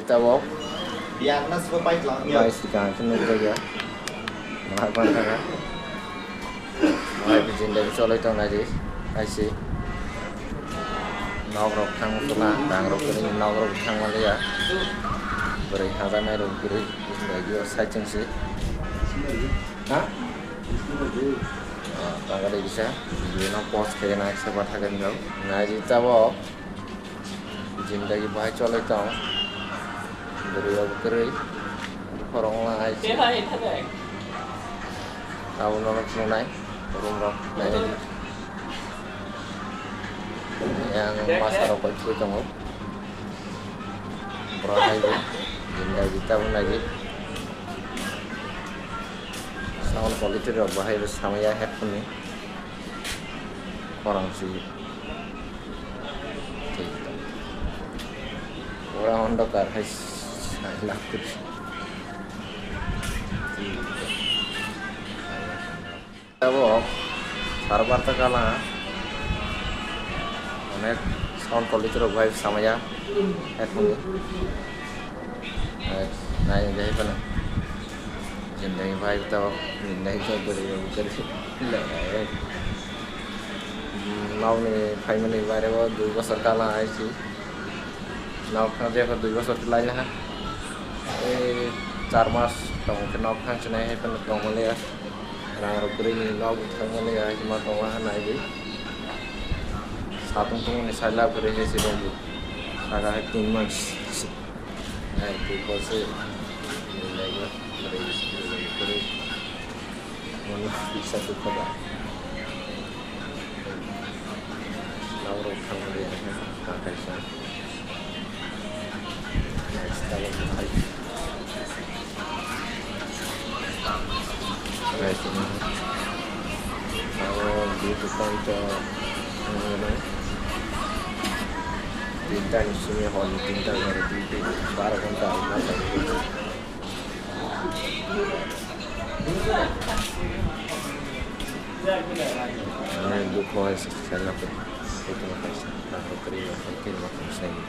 tabok yang nas bapak lang mai sikan kan jaga mahal banget mai bijin dari soleh tong lagi aisi nogrok thang tula dangrok kini nogrok thang malia beri hazanai rok beri lagi sajeng sih hah Bangga bisa video post kayak naik sebat hagan dong ngaji tabok जिंदगी भाई चले तो दरिया बकरी खरंग लाइ अब नरक सुनाय रूम रक नाय yang masalah kecil kamu berakhir जिंदगी tahun lagi sound quality rok bahaya sama ya headphone nih orang sih orang ondokar hai lakur tabok sarbar takala অনেক সাউন্ড কোয়ালিটি রক ভাই সামায়া হেডফোন নাই যাই পানা जिंदगी भाई तो जिंदगी सब बड़ी नावनि फाइमानि बारे 2 বছর কালা आइছি नाव खां जे 2 বছর लाइन हा 4 मास दं के नाव खां चने हे पन दं मले रां रबरी नि नाव थां मले हिमा दं हा नाय बे सातुं तुं नि साइला फरे हे से दं सागा 3 मास ay तो कोसे लाइगा बड़ी mana bisa tuh pada nauro kang dia pakai sana next kalau hai guys ini kalau di depan mana tinta di sini hall tinta dari di 12 घंटा masa itu Nah, itu kalau saya lakukan itu makasih, aku terima mungkin makan saya.